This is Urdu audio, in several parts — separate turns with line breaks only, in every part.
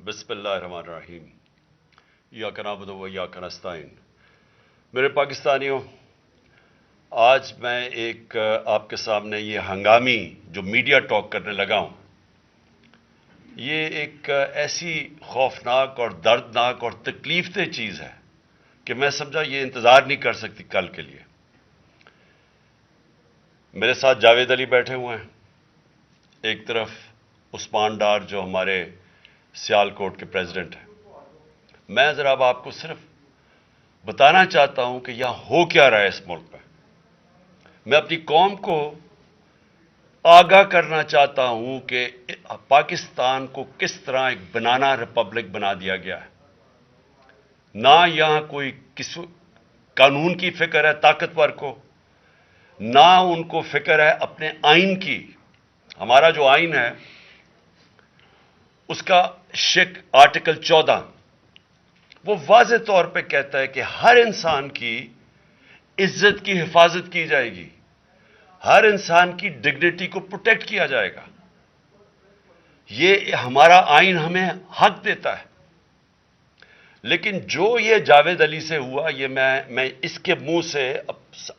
بسم اللہ الرحمن الرحیم ایاک نعبد و ایاک نستعین۔ میرے پاکستانیوں، آج میں ایک آپ کے سامنے یہ ہنگامی جو میڈیا ٹاک کرنے لگا ہوں، یہ ایک ایسی خوفناک اور دردناک اور تکلیف دہ چیز ہے کہ میں سمجھا یہ انتظار نہیں کر سکتی کل کے لیے۔ میرے ساتھ جاوید علی بیٹھے ہوئے ہیں، ایک طرف عثمان ڈار جو ہمارے سیال کوٹ کے پریزیڈنٹ ہیں۔ میں ذرا اب آپ کو صرف بتانا چاہتا ہوں کہ یہاں ہو کیا رہا ہے اس ملک میں۔ میں اپنی قوم کو آگاہ کرنا چاہتا ہوں کہ پاکستان کو کس طرح ایک بنانا ریپبلک بنا دیا گیا ہے۔ نہ یہاں کوئی قانون کی فکر ہے طاقتور کو، نہ ان کو فکر ہے اپنے آئین کی۔ ہمارا جو آئین ہے اس کا آرٹیکل 14 وہ واضح طور پہ کہتا ہے کہ ہر انسان کی عزت کی حفاظت کی جائے گی، ہر انسان کی ڈگنیٹی کو پروٹیکٹ کیا جائے گا۔ یہ ہمارا آئین ہمیں حق دیتا ہے۔ لیکن جو یہ جاوید علی سے ہوا، یہ میں اس کے منہ سے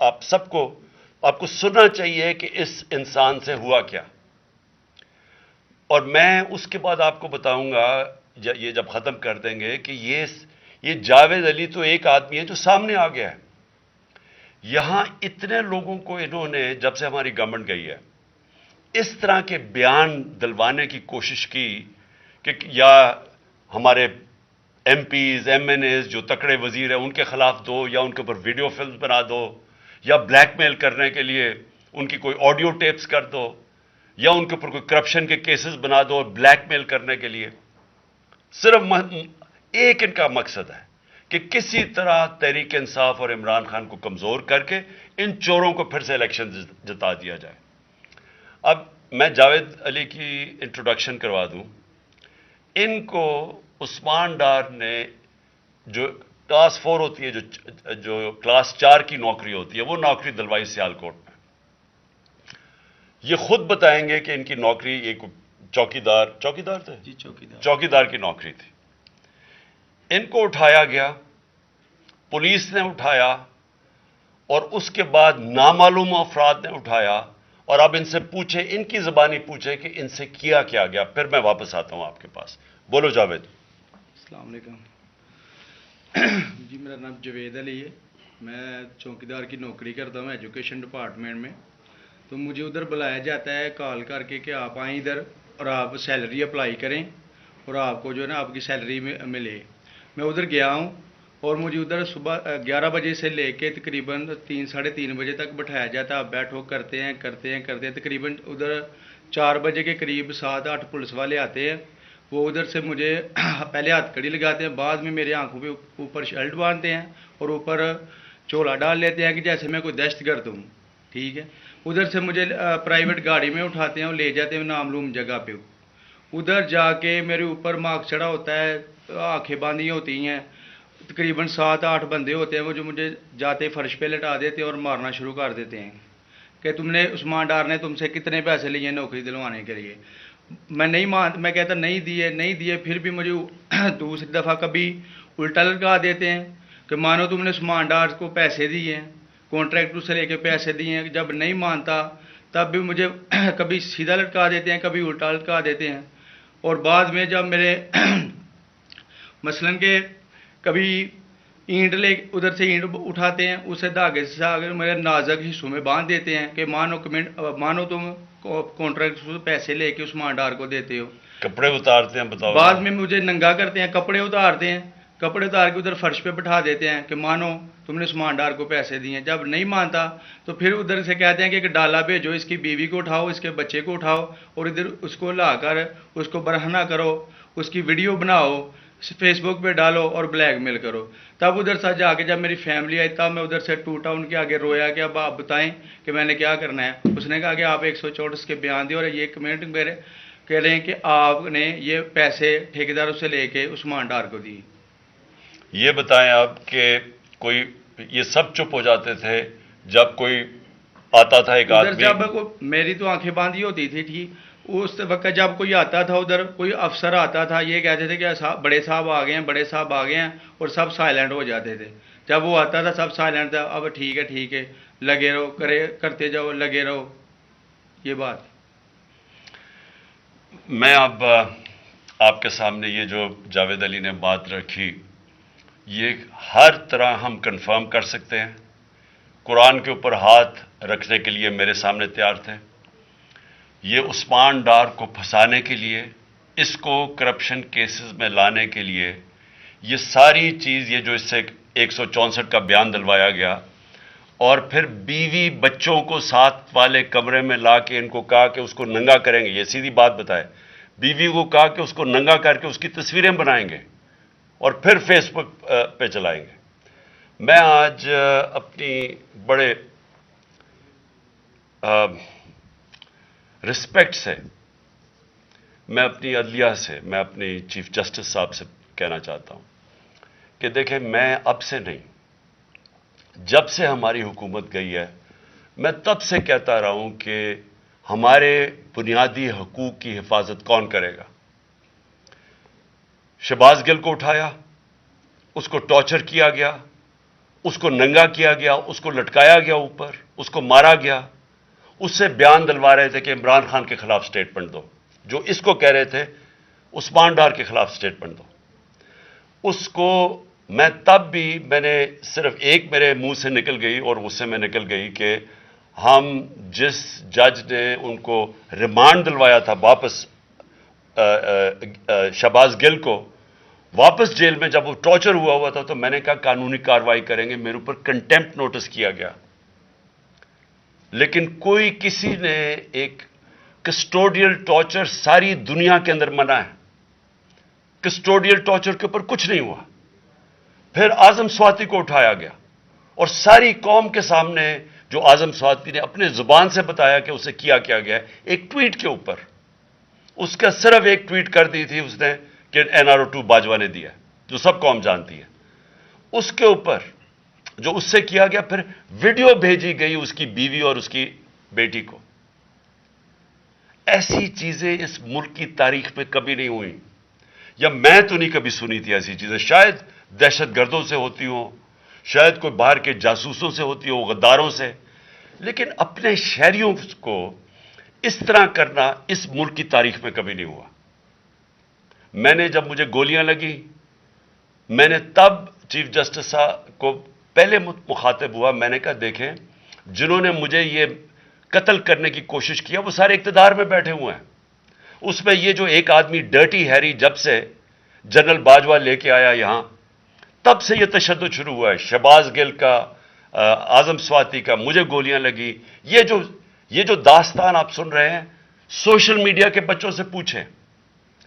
آپ کو سننا چاہیے کہ اس انسان سے ہوا کیا، اور میں اس کے بعد آپ کو بتاؤں گا یہ جب ختم کر دیں گے کہ یہ جاوید علی تو ایک آدمی ہے جو سامنے آ گیا ہے۔ یہاں اتنے لوگوں کو انہوں نے جب سے ہماری گورنمنٹ گئی ہے اس طرح کے بیان دلوانے کی کوشش کی کہ یا ہمارے M Ps M N As جو تکڑے وزیر ہیں ان کے خلاف دو، یا ان کے اوپر ویڈیو فلم بنا دو، یا بلیک میل کرنے کے لیے ان کی کوئی آڈیو ٹیپس کر دو، یا ان کے اوپر کوئی کرپشن کے کیسز بنا دو بلیک میل کرنے کے لیے۔ صرف ایک ان کا مقصد ہے کہ کسی طرح تحریک انصاف اور عمران خان کو کمزور کر کے ان چوروں کو پھر سے الیکشن جتا دیا جائے۔ اب میں جاوید علی کی انٹروڈکشن کروا دوں۔ ان کو عثمان ڈار نے جو کلاس 4 ہوتی ہے، جو کلاس 4 کی نوکری ہوتی ہے، وہ نوکری دلوائی سیال کوٹ میں۔ یہ خود بتائیں گے کہ ان کی نوکری ایک چوکیدار تھے؟
جی
چوکیدار کی نوکری تھی۔ ان کو اٹھایا گیا، پولیس نے اٹھایا، اور اس کے بعد نامعلوم افراد نے اٹھایا، اور اب ان سے پوچھے، ان کی زبانی پوچھے کہ ان سے کیا گیا۔ پھر میں واپس آتا ہوں آپ کے پاس۔ بولو جاوید۔
السلام علیکم جی، میرا نام جاوید علی ہے، میں چوکیدار کی نوکری کرتا ہوں ایجوکیشن ڈپارٹمنٹ میں۔ تو مجھے ادھر بلایا جاتا ہے کال کر کے کہ آپ آئیں ادھر اور آپ سیلری اپلائی کریں اور آپ کو جو ہے نا آپ کی سیلری ملے۔ میں ادھر گیا ہوں اور مجھے ادھر صبح 11 بجے سے لے کے تقریباً 3-3:30 بجے تک بٹھایا جاتا ہے۔ آپ بیٹھو، کرتے ہیں تقریباً ادھر 4 بجے کے قریب 7-8 پولیس والے آتے ہیں۔ وہ ادھر سے مجھے پہلے ہاتھ کڑی لگاتے ہیں، بعد میں میرے آنکھوں پہ اوپر شرٹ باندھتے ہیں اور اوپر چولا ڈال لیتے ہیں کہ جیسے میں کوئی دہشت گرد ہوں، ٹھیک ہے۔ ادھر سے مجھے پرائیویٹ گاڑی میں اٹھاتے ہیں اور لے جاتے ہیں نامعلوم جگہ پہ۔ ادھر جا کے میرے اوپر مارک چڑھا ہوتا ہے، آنکھیں باندھی ہوتی ہیں، تقریباً 7-8 بندے ہوتے ہیں وہ جو مجھے جاتے فرش پہ لٹا دیتے ہیں اور مارنا شروع کر دیتے ہیں کہ تم نے عثمان ڈار نے تم سے کتنے پیسے لیے نوکری دلوانے کے لیے۔ میں کہتا نہیں دیے، پھر بھی مجھے دوسری دفعہ کبھی الٹا لٹکا دیتے ہیں کہ مانو تم نے عثمان ڈار کو پیسے دیے ہیں، کانٹریکٹر سے لے کے پیسے دیے ہیں۔ جب نہیں مانتا تب بھی مجھے کبھی سیدھا لٹکا دیتے ہیں، کبھی الٹا لٹکا دیتے ہیں۔ اور بعد میں جب میرے مثلاً کہ کبھی ادھر سے اینٹ اٹھاتے ہیں، اسے دھاگے سے آگے میرے نازک حصوں میں باندھ دیتے ہیں کہ مانو تم کانٹریکٹر سے پیسے لے کے عثمان ڈار کو دیتے ہو۔
کپڑے اتارتے ہیں، بتاؤ۔
بعد میں مجھے ننگا کرتے ہیں، کپڑے اتار کے ادھر فرش پہ بٹھا دیتے ہیں کہ مانو تم نے عثمان ڈار کو پیسے دیے ہیں۔ جب نہیں مانتا تو پھر ادھر سے کہتے ہیں کہ ایک ڈالا بھیجو، اس کی بیوی کو اٹھاؤ، اس کے بچے کو اٹھاؤ اور ادھر اس کو لا کر اس کو برہنہ کرو، اس کی ویڈیو بناؤ، فیس بک پہ ڈالو اور بلیک میل کرو۔ تب ادھر سے جا کے جب میری فیملی آئی تب میں ادھر سے ٹوٹا، ان کے آگے رویا کہ اب آپ بتائیں کہ میں نے کیا کرنا ہے۔ اس نے کہا کہ آپ 134 کے بیان دیں اور یہ کمنٹ میرے کہہ رہے ہیں کہ آپ نے یہ پیسے ٹھیکیداروں سے لے کے عثمان ڈار کو دی۔
یہ بتائیں آپ کہ کوئی یہ سب چپ ہو جاتے تھے جب کوئی آتا تھا ایک آدمی؟
جب میری تو آنکھیں باندھی ہوتی تھی، ٹھیک، اس وقت جب کوئی آتا تھا ادھر، کوئی افسر آتا تھا، یہ کہتے تھے کہ بڑے صاحب آ گئے ہیں، بڑے صاحب آ گئے ہیں، اور سب سائلنٹ ہو جاتے تھے. جب وہ آتا تھا سب سائلنٹ تھا. اب ٹھیک ہے لگے رہو، کرتے جاؤ، لگے رہو. یہ بات
میں اب آپ کے سامنے یہ جو جاوید علی نے بات رکھی، یہ ہر طرح ہم کنفرم کر سکتے ہیں. قرآن کے اوپر ہاتھ رکھنے کے لیے میرے سامنے تیار تھے. یہ عثمان ڈار کو پھنسانے کے لیے، اس کو کرپشن کیسز میں لانے کے لیے، یہ ساری چیز، یہ جو اس سے 164 کا بیان دلوایا گیا، اور پھر بیوی بچوں کو ساتھ والے کمرے میں لا کے ان کو کہا کہ اس کو ننگا کریں گے. یہ سیدھی بات بتائے، بیوی کو کہا کہ اس کو ننگا کر کے اس کی تصویریں بنائیں گے اور پھر فیس بک پہ چلائیں گے. میں آج اپنی بڑے رسپیکٹ سے، میں اپنی عدلیہ سے، میں اپنی چیف جسٹس صاحب سے کہنا چاہتا ہوں کہ دیکھیں، میں اب سے نہیں، جب سے ہماری حکومت گئی ہے، میں تب سے کہتا رہا ہوں کہ ہمارے بنیادی حقوق کی حفاظت کون کرے گا. شہباز گل کو اٹھایا، اس کو ٹارچر کیا گیا، اس کو ننگا کیا گیا، اس کو لٹکایا گیا اوپر، اس کو مارا گیا. اس سے بیان دلوا رہے تھے کہ عمران خان کے خلاف سٹیٹمنٹ دو، جو اس کو کہہ رہے تھے عثمان ڈار کے خلاف سٹیٹمنٹ دو. اس کو میں تب بھی، میں نے صرف ایک میرے منہ سے نکل گئی اور غصے میں نکل گئی کہ ہم جس جج نے ان کو ریمانڈ دلوایا تھا واپس، شہباز گل کو واپس جیل میں، جب وہ ٹارچر ہوا تھا، تو میں نے کہا قانونی کارروائی کریں گے. میرے اوپر کنٹیمپٹ نوٹس کیا گیا، لیکن کوئی کسی نے ایک کسٹوڈیل ٹارچر ساری دنیا کے اندر منع ہے. کسٹوڈیل ٹارچر کے اوپر کچھ نہیں ہوا. پھر اعظم سواتی کو اٹھایا گیا اور ساری قوم کے سامنے جو اعظم سواتی نے اپنے زبان سے بتایا کہ اسے کیا گیا ہے، ایک ٹویٹ کے اوپر، اس کا صرف ایک ٹویٹ کر دی تھی اس نے کہ NRO2 باجوہ نے دیا، جو سب قوم جانتی ہے. اس کے اوپر جو اس سے کیا گیا، پھر ویڈیو بھیجی گئی اس کی بیوی اور اس کی بیٹی کو. ایسی چیزیں اس ملک کی تاریخ میں کبھی نہیں ہوئی، یا میں تو نہیں کبھی سنی تھی ایسی چیزیں. شاید دہشت گردوں سے ہوتی ہوں، شاید کوئی باہر کے جاسوسوں سے ہوتی ہو، غداروں سے، لیکن اپنے شہریوں کو اس طرح کرنا اس ملک کی تاریخ میں کبھی نہیں ہوا. میں نے، جب مجھے گولیاں لگی، میں نے تب چیف جسٹس صاحب کو پہلے مخاطب ہوا. میں نے کہا دیکھیں، جنہوں نے مجھے یہ قتل کرنے کی کوشش کیا وہ سارے اقتدار میں بیٹھے ہوئے ہیں. اس میں یہ جو ایک آدمی ڈرٹی ہیری جب سے جنرل باجوہ لے کے آیا یہاں، تب سے یہ تشدد شروع ہوا ہے. شہباز گل کا، اعظم سواتی کا، مجھے گولیاں لگی. یہ جو داستان آپ سن رہے ہیں، سوشل میڈیا کے بچوں سے پوچھیں،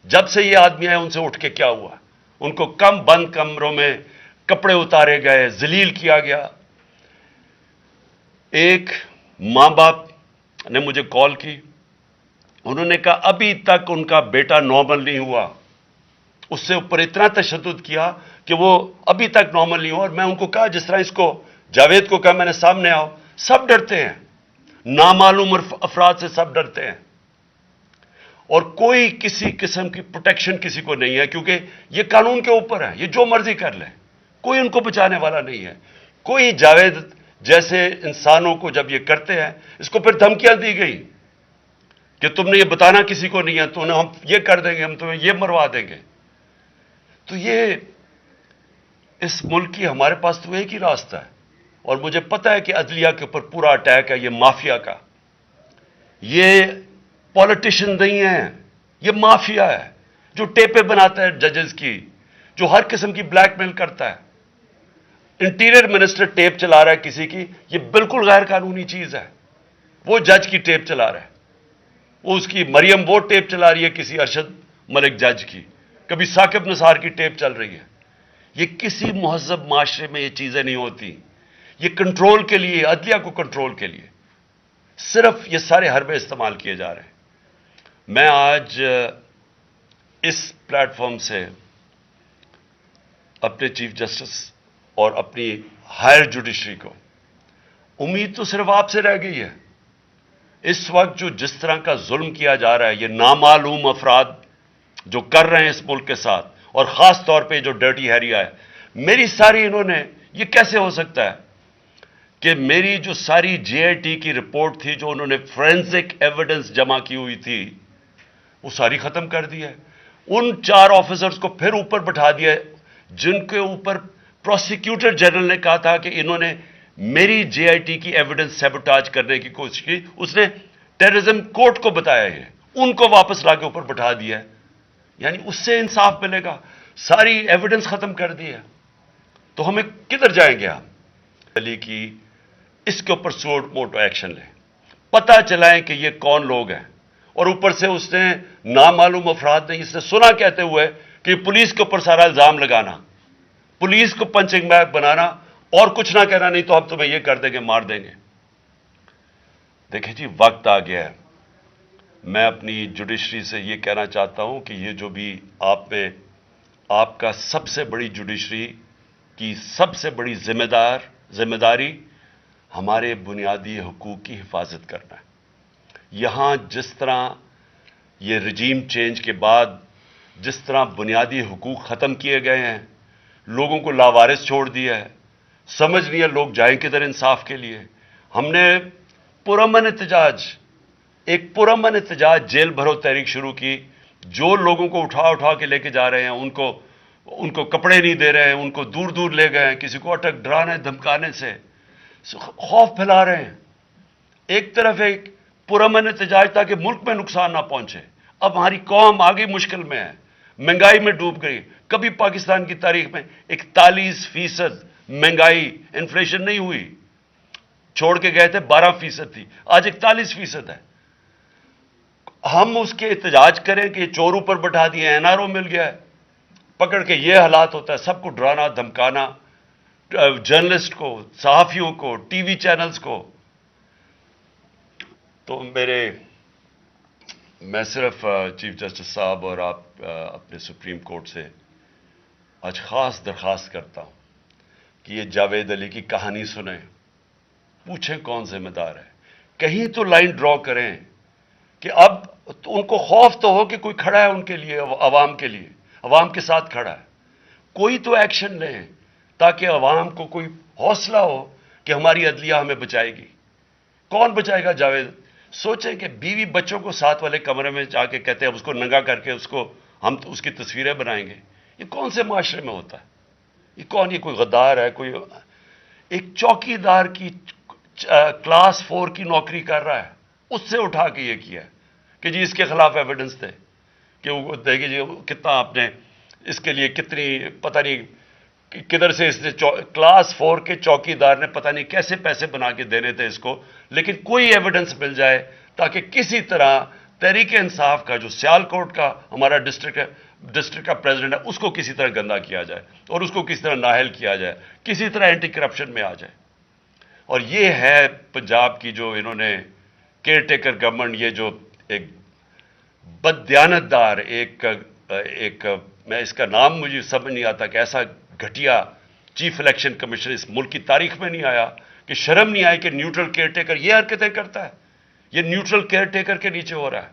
جب سے یہ آدمی آئے ان سے اٹھ کے کیا ہوا. ان کو بند کمروں میں کپڑے اتارے گئے، ذلیل کیا گیا. ایک ماں باپ نے مجھے کال کی، انہوں نے کہا ابھی تک ان کا بیٹا نارمل نہیں ہوا. اس سے اوپر اتنا تشدد کیا کہ وہ ابھی تک نارمل نہیں ہوا. اور میں ان کو کہا، جس طرح اس کو جاوید کو کہا میں نے، سامنے آؤ. سب ڈرتے ہیں، نامعلوم افراد سے سب ڈرتے ہیں، اور کوئی کسی قسم کی پروٹیکشن کسی کو نہیں ہے، کیونکہ یہ قانون کے اوپر ہے، یہ جو مرضی کر لیں، کوئی ان کو بچانے والا نہیں ہے. کوئی جاوید جیسے انسانوں کو جب یہ کرتے ہیں، اس کو پھر دھمکیاں دی گئی کہ تم نے یہ بتانا کسی کو نہیں ہے، تو ہم یہ کر دیں گے، ہم تمہیں یہ مروا دیں گے. تو یہ اس ملک کی، ہمارے پاس تو ایک ہی راستہ ہے، اور مجھے پتہ ہے کہ عدلیہ کے اوپر پورا اٹیک ہے، یہ مافیا کا. یہ پولیٹیشین نہیں ہے، یہ مافیا ہے جو ٹیپیں بناتا ہے ججز کی، جو ہر قسم کی بلیک میل کرتا ہے. انٹیریئر منسٹر ٹیپ چلا رہا ہے کسی کی، یہ بالکل غیر قانونی چیز ہے. وہ جج کی ٹیپ چلا رہا ہے، وہ اس کی مریم وہ ٹیپ چلا رہی ہے کسی ارشد ملک جج کی، کبھی ثاقب نثار کی ٹیپ چل رہی ہے. یہ کسی مہذب معاشرے میں یہ چیزیں نہیں ہوتی. یہ کنٹرول کے لیے، عدلیہ کو کنٹرول کے لیے صرف یہ سارے حربے استعمال کیے جا رہے ہیں. میں آج اس پلیٹ فارم سے اپنے چیف جسٹس اور اپنی ہائر جوڈیشری کو، امید تو صرف آپ سے رہ گئی ہے اس وقت جو جس طرح کا ظلم کیا جا رہا ہے، یہ نامعلوم افراد جو کر رہے ہیں اس ملک کے ساتھ، اور خاص طور پہ جو ڈرٹی ہیری ہے، میری ساری انہوں نے، یہ کیسے ہو سکتا ہے کہ میری جو ساری جے آئی ٹی کی رپورٹ تھی، جو انہوں نے فورینسک ایویڈنس جمع کی ہوئی تھی، وہ ساری ختم کر دی ہے. ان 4 آفیسرز کو پھر اوپر بٹھا دیا جن کے اوپر پروسیکیوٹر جنرل نے کہا تھا کہ انہوں نے میری جے آئی ٹی کی ایویڈنس سیبوٹاج کرنے کی کوشش کی. اس نے ٹیررزم کورٹ کو بتایا ہے، ان کو واپس لا کے اوپر بٹھا دیا ہے. یعنی اس سے انصاف ملے گا؟ ساری ایویڈنس ختم کر دی ہے. تو ہمیں کدھر جائیں گے؟ ہم علی کی اس کے اوپر موٹو ایکشن لیں، پتہ چلائیں کہ یہ کون لوگ ہیں. اور اوپر سے اس نے نامعلوم افراد نے اس نے سنا کہتے ہوئے کہ پولیس کے اوپر سارا الزام لگانا، پولیس کو پنچنگ بیگ بنانا، اور کچھ نہ کہنا، نہیں تو ہم تمہیں یہ کر دیں گے، مار دیں گے. دیکھیں جی، وقت آ گیا ہے. میں اپنی جوڈیشری سے یہ کہنا چاہتا ہوں کہ یہ جو بھی آپ کا سب سے بڑی جوڈیشری کی سب سے بڑی ذمہ داری ہمارے بنیادی حقوق کی حفاظت کرنا ہے. یہاں جس طرح یہ رجیم چینج کے بعد جس طرح بنیادی حقوق ختم کیے گئے ہیں، لوگوں کو لاوارث چھوڑ دیا ہے، سمجھ نہیں ہے لوگ جائیں کدھر انصاف کے لیے. ہم نے ایک پرامن احتجاج جیل بھرو تحریک شروع کی. جو لوگوں کو اٹھا کے لے کے جا رہے ہیں، ان کو کپڑے نہیں دے رہے ہیں، ان کو دور دور لے گئے ہیں، کسی کو اٹک ڈرانے دھمکانے سے خوف پھیلا رہے ہیں. ایک طرف ایک پرامن احتجاج تاکہ ملک میں نقصان نہ پہنچے. اب ہماری قوم آگے مشکل میں ہے، مہنگائی میں ڈوب گئی. کبھی پاکستان کی تاریخ میں 41% مہنگائی انفلیشن نہیں ہوئی. چھوڑ کے گئے تھے 12% تھی، آج 41% ہے. ہم اس کے احتجاج کریں کہ یہ چور اوپر بٹھا دیے، این آر او مل گیا ہے پکڑ کے. یہ حالات ہوتا ہے، سب کو ڈرانا دھمکانا، جرنلسٹ کو، صحافیوں کو، ٹی وی چینلز کو. تو میں صرف چیف جسٹس صاحب اور آپ اپنے سپریم کورٹ سے آج خاص درخواست کرتا ہوں کہ یہ جاوید علی کی کہانی سنیں، پوچھیں کون ذمہ دار ہے. کہیں تو لائن ڈرا کریں کہ اب ان کو خوف تو ہو کہ کوئی کھڑا ہے ان کے لیے، عوام کے لیے، عوام کے ساتھ کھڑا ہے. کوئی تو ایکشن لیں تاکہ عوام کو کوئی حوصلہ ہو کہ ہماری عدلیہ ہمیں بچائے گی. کون بچائے گا؟ جاوید. سوچیں کہ بیوی بچوں کو ساتھ والے کمرے میں جا کے کہتے ہیں اس کو ننگا کر کے ہم اس کی تصویریں بنائیں گے. یہ کون سے معاشرے میں ہوتا ہے؟ یہ کوئی غدار ہے؟ کوئی ایک چوکی دار کی کلاس 4 کی نوکری کر رہا ہے، اس سے اٹھا کے یہ کیا کہ جی اس کے خلاف ایویڈنس دے کہ وہ دیکھیں جی کتنا آپ نے اس کے لیے کتنی پتہ نہیں کدھر سے اس نے کلاس 4 کے چوکی دار نے پتہ نہیں کیسے پیسے بنا کے دینے تھے اس کو. لیکن کوئی ایویڈنس مل جائے تاکہ کسی طرح تحریک انصاف کا جو سیالکوٹ کا ہمارا ڈسٹرکٹ کا پریزیڈنٹ ہے، اس کو کسی طرح گندا کیا جائے اور اس کو کسی طرح نااہل کیا جائے، کسی طرح اینٹی کرپشن میں آ جائے. اور یہ ہے پنجاب کی جو انہوں نے کیئر ٹیکر گورنمنٹ، یہ جو ایک بددیانت دار ایک میں اس کا نام مجھے سمجھ نہیں آتا کہ ایسا گھٹیا چیف الیکشن کمیشن اس ملک کی تاریخ میں نہیں آیا کہ شرم نہیں آئی کہ نیوٹرل کیئر ٹیکر یہ حرکتیں کرتا ہے. یہ نیوٹرل کیئر ٹیکر کے نیچے ہو رہا ہے.